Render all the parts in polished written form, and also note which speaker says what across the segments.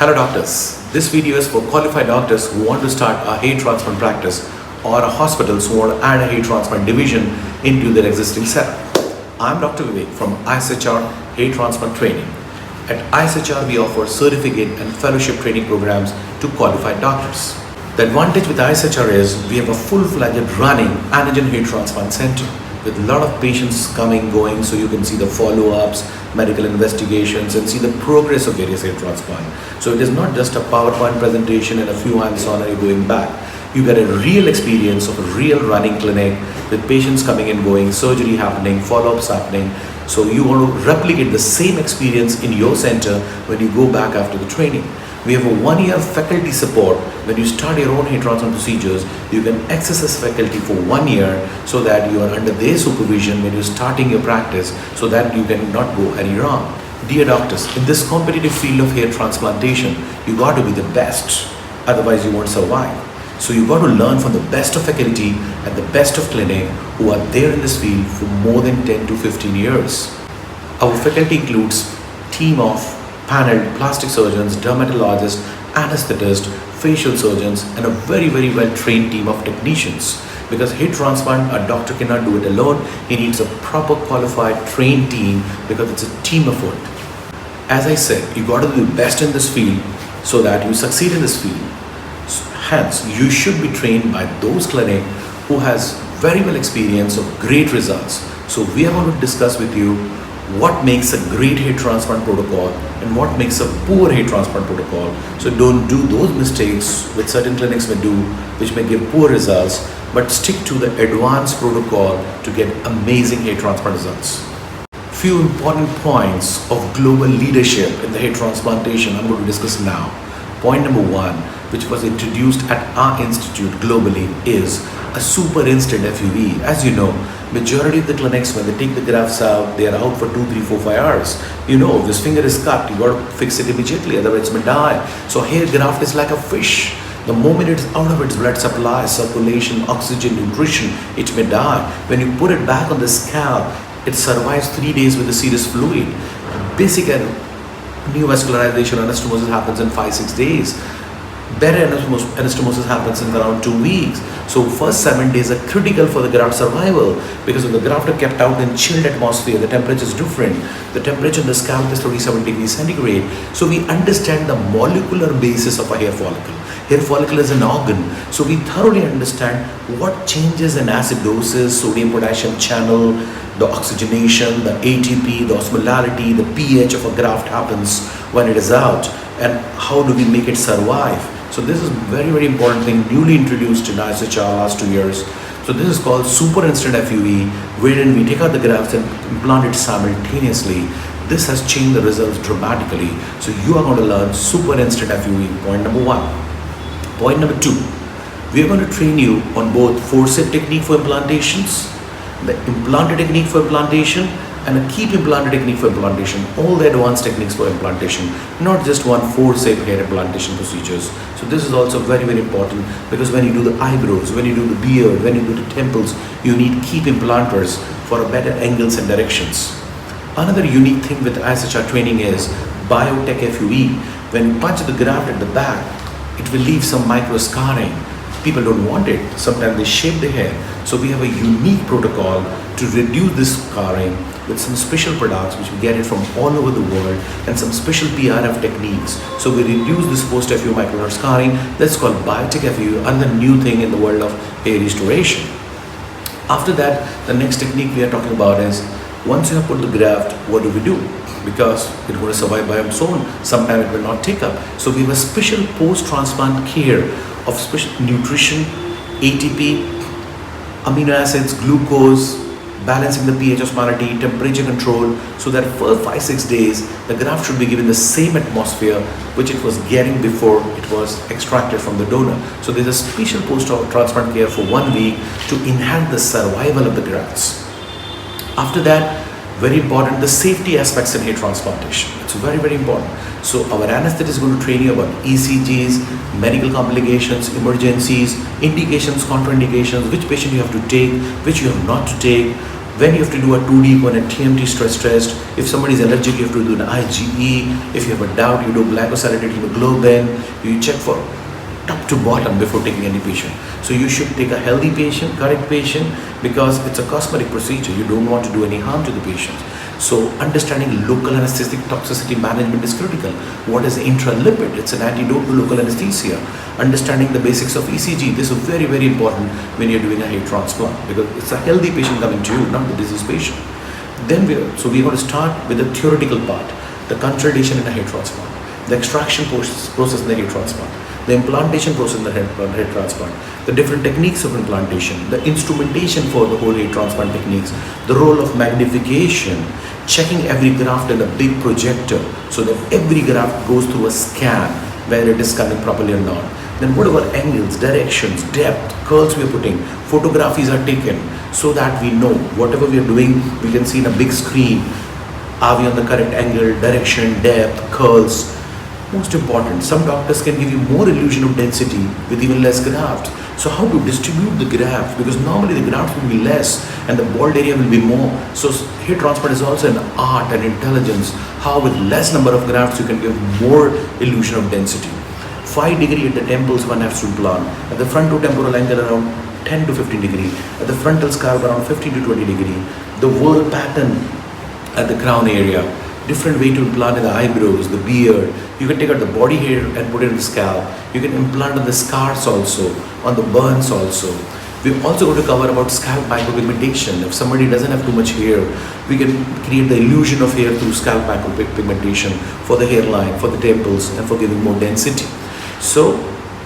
Speaker 1: Hello doctors, this video is for qualified doctors who want to start a hair transplant practice or hospitals who want to add a hair transplant division into their existing setup. I'm Dr. Vivek from ISHR Hair Transplant Training. At ISHR we offer certificate and fellowship training programs to qualified doctors. The advantage with ISHR is we have a full-fledged running antigen hair transplant center with a lot of patients coming, going, so you can see the follow-ups, medical investigations, and see the progress of various hair transplant. So it is not just a PowerPoint presentation and a few hands-on and you're going back. You get a real experience of a real running clinic with patients coming and going, surgery happening, follow-ups happening. So you want to replicate the same experience in your center when you go back after the training. We have a 1-year faculty support. When you start your own hair transplant procedures, you can access this faculty for 1 year so that you are under their supervision when you're starting your practice so that you cannot go any wrong. Dear doctors, in this competitive field of hair transplantation, you got to be the best, otherwise you won't survive. So you got to learn from the best of faculty and the best of clinic who are there in this field for more than 10 to 15 years. Our faculty includes team of paneled plastic surgeons, dermatologists, anesthetists, facial surgeons, and a very well trained team of technicians. Because hair transplant, a doctor cannot do it alone. He needs a proper qualified trained team because it's a team effort. As I said, you got to be the best in this field so that you succeed in this field. Hence, you should be trained by those clinics who has very well experience of great results. So we are going to discuss with you what makes a great hair transplant protocol and what makes a poor hair transplant protocol. So don't do those mistakes which certain clinics may do, which may give poor results, but stick to the advanced protocol to get amazing hair transplant results. Few important points of global leadership in the hair transplantation I'm going to discuss now. Point number 1, which was introduced at our institute globally, is a super instant FUE. As you know, majority of the clinics, when they take the grafts out, they are out for 2, 3, 4, 5 hours. You know, if this finger is cut, you got to fix it immediately, otherwise it may die. So hair graft is like a fish. The moment it's out of its blood supply, circulation, oxygen, nutrition, it may die. When you put it back on the scalp, it survives 3 days with a serous fluid. Basic neovascularization anastomosis happens in 5-6 days. Better anastomosis happens in around 2 weeks. So first 7 days are critical for the graft survival because when the graft are kept out in chilled atmosphere, the temperature is different. The temperature in the scalp is 37 degrees centigrade. So we understand the molecular basis of a hair follicle. Hair follicle is an organ. So we thoroughly understand what changes in acidosis, sodium potassium channel, the oxygenation, the ATP, the osmolality, the pH of a graft happens when it is out, and how do we make it survive. So this is very important thing newly introduced in ISHR last 2 years. So this is called super instant FUE, wherein we take out the grafts and implant it simultaneously. This has changed the results dramatically. So you are going to learn super instant FUE, point number 1. Point number 2, we are going to train you on both forceps technique for implantations, the implanted technique for implantation, and a keep implanted technique for implantation, all the advanced techniques for implantation, not just one forceps hair implantation procedures. So this is also very important because when you do the eyebrows, when you do the beard, when you do the temples, you need keep implanters for a better angles and directions. Another unique thing with ISHR training is biotech FUE. When you punch the graft at the back, it will leave some micro scarring. People don't want it. Sometimes they shave the hair. So we have a unique protocol to reduce this scarring with some special products which we get it from all over the world and some special PRF techniques. So we reduce this post-FUE microneedle scarring. That's called biotech FUE, another new thing in the world of hair restoration. After that, the next technique we are talking about is once you have put the graft, what do we do? Because it's going to survive by its own. Sometimes it will not take up. So we have a special post-transplant care of special nutrition, ATP, amino acids, glucose, balancing the pH osmolality, temperature control, so that for 5-6 days the graft should be given the same atmosphere which it was getting before it was extracted from the donor. So there's a special post-transplant care for 1 week to enhance the survival of the grafts. After that, very important, the safety aspects in hair transplantation. It's very important. So our anesthetist is going to train you about ECGs, medical complications, emergencies, indications, contraindications, which patient you have to take, which you have not to take, When you have to do a 2D echo and a TMT stress test, if somebody is allergic, you have to do an IgE. If you have a doubt, you do glycosylated hemoglobin. You check for top to bottom before taking any patient. So you should take a healthy patient, correct patient, because it's a cosmetic procedure. You don't want to do any harm to the patient. So understanding local anesthetic toxicity management is critical. What is intralipid? It's an antidote to local anesthesia. Understanding the basics of ECG. This is very, very important when you're doing a hair transplant, because it's a healthy patient coming to you, not the diseased patient. Then we're going to start with the theoretical part, the consolidation in a hair transplant, the extraction process in the hair transplant, the implantation process in the hair transplant, the different techniques of implantation, the instrumentation for the whole hair transplant techniques, the role of magnification, checking every graft in a big projector so that every graft goes through a scan where it is coming properly or not. Then whatever angles, directions, depth, curls we are putting, photographies are taken so that we know whatever we are doing, we can see in a big screen. Are we on the correct angle, direction, depth, curls? Most important, some doctors can give you more illusion of density with even less graft. So how to distribute the graft, because normally the graft will be less and the bald area will be more. So hair transplant is also an art and intelligence, how with less number of grafts you can give more illusion of density. 5 degree at the temples one has to implant, at the frontotemporal angle around 10 to 15 degree, at the frontal scalp around 15 to 20 degree, the whirl pattern at the crown area, different way to implant in the eyebrows, the beard. You can take out the body hair and put it in the scalp. You can implant on the scars also, on the burns also. We're also going to cover about scalp micropigmentation. If somebody doesn't have too much hair, we can create the illusion of hair through scalp micropigmentation for the hairline, for the temples, and for giving more density. So,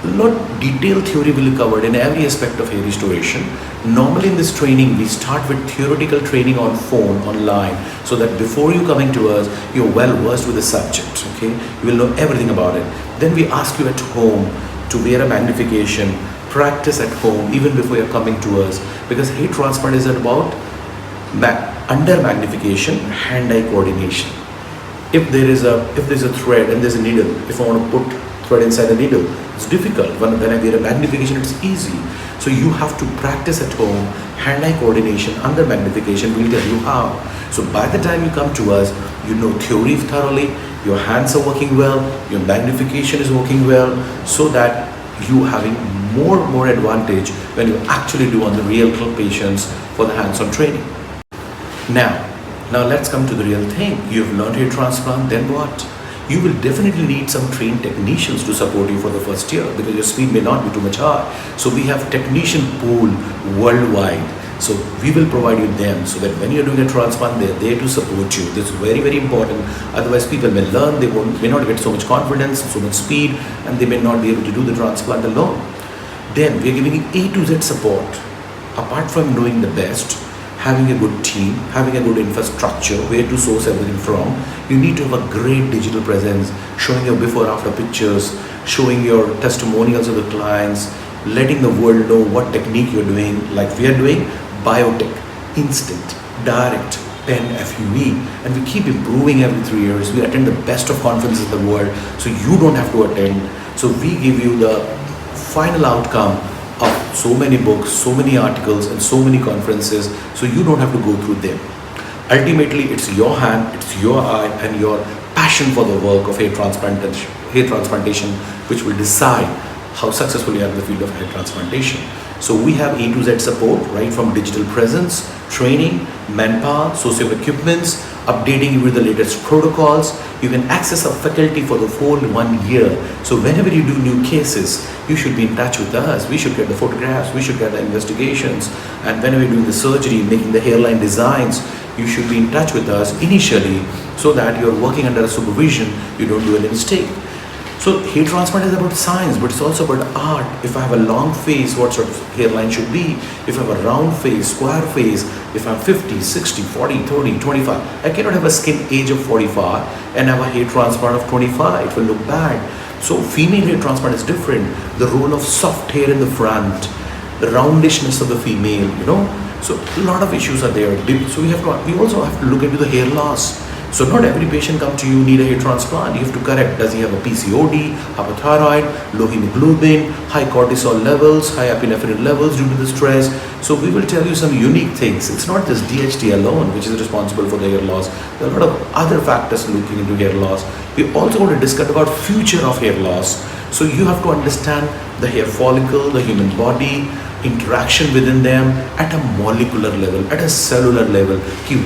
Speaker 1: a lot detailed theory will be covered in every aspect of hair restoration. Normally in this training, we start with theoretical training on phone, online, so that before you coming to us, you're well versed with the subject, okay? You will know everything about it. Then we ask you at home to wear a magnification, practice at home even before you're coming to us, because hair transplant is about under magnification, hand-eye coordination. If there's a thread and there's a needle, if I want to put thread inside the needle, it's difficult. When I wear a magnification, it's easy. So you have to practice at home, hand-eye coordination under magnification. We'll tell you how. So by the time you come to us, you know theory thoroughly, your hands are working well, your magnification is working well, so that you having more advantage when you actually do on the real patients for the hands-on training. Now let's come to the real thing. You've learned hair transplant, then what? You will definitely need some trained technicians to support you for the first year, because your speed may not be too much high. So we have technician pool worldwide. So we will provide you them, so that when you're doing a transplant, they're there to support you. This is very, very important. Otherwise, people may learn, they may not get so much confidence, so much speed, and they may not be able to do the transplant alone. Then we're giving you A to Z support. Apart from knowing the best, having a good team, having a good infrastructure, where to source everything from, you need to have a great digital presence, showing your before after pictures, showing your testimonials of the clients, letting the world know what technique you're doing, like we are doing biotech, instant, direct, pen, FUE, and we keep improving every 3 years. We attend the best of conferences in the world, so you don't have to attend. So we give you the final outcome of so many books, so many articles, and so many conferences, so you don't have to go through them. Ultimately, it's your hand, it's your eye, and your passion for the work of hair transplantation, which will decide how successful you are in the field of hair transplantation. So we have A to Z support, right from digital presence, training, manpower, source of equipments, updating you with the latest protocols. You can access our faculty for the whole 1 year. So whenever you do new cases, you should be in touch with us. We should get the photographs, we should get the investigations, and whenever you're doing the surgery, making the hairline designs, you should be in touch with us initially, so that you're working under a supervision, you don't do any mistake. So hair transplant is about science, but it's also about art. If I have a long face, what sort of hairline should be? If I have a round face, square face, if I'm 50, 60, 40, 30, 25, I cannot have a skin age of 45 and have a hair transplant of 25. It will look bad. So female hair transplant is different. The role of soft hair in the front, the roundishness of the female, So a lot of issues are there. So we also have to look into the hair loss. So not every patient come to you need a hair transplant. You have to correct, does he have a PCOD, hypothyroid, low hemoglobin, high cortisol levels, high epinephrine levels due to the stress. So we will tell you some unique things. It's not just DHT alone which is responsible for the hair loss. There are a lot of other factors looking into hair loss. We also want to discuss about future of hair loss. So you have to understand the hair follicle, the human body, interaction within them at a molecular level, at a cellular level.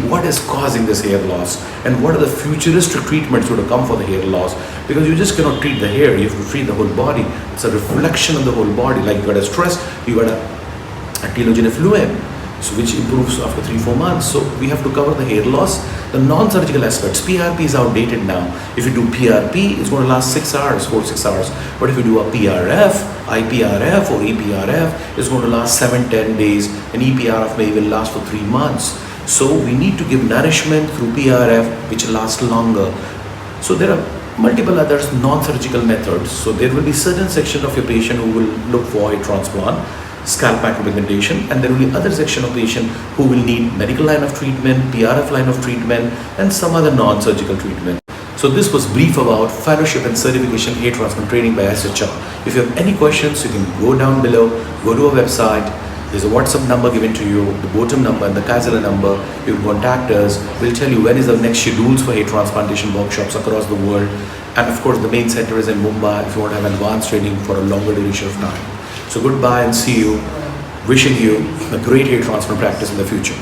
Speaker 1: What is causing this hair loss and what are the futuristic treatments to come for the hair loss? Because you just cannot treat the hair, you have to treat the whole body. It's a reflection of the whole body. Like you got a stress, you got a telogen effluent, so which improves after 3-4 months. So we have to cover the hair loss, the non-surgical aspects. PRP is outdated now. If you do PRP, it's going to last 6 hours, 4-6 hours. But if you do a PRF, IPRF or EPRF, it's going to last 7-10 days, and EPRF may even last for 3 months. So we need to give nourishment through PRF which lasts longer. So there are multiple other non-surgical methods. So there will be certain section of your patient who will look for a transplant, scalp magnification, and there will be other section of patient who will need medical line of treatment, PRF line of treatment, and some other non-surgical treatment. So this was brief about fellowship and certification hair transplant training by ISHR. If you have any questions, you can go down below, go to our website. There's a WhatsApp number given to you, the bottom number and the Kaiser number. You can contact us. We'll tell you when is the next schedules for hair transplantation workshops across the world. And of course, the main center is in Mumbai if you want to have advanced training for a longer duration of time. So goodbye and see you. Wishing you a great hair transplant practice in the future.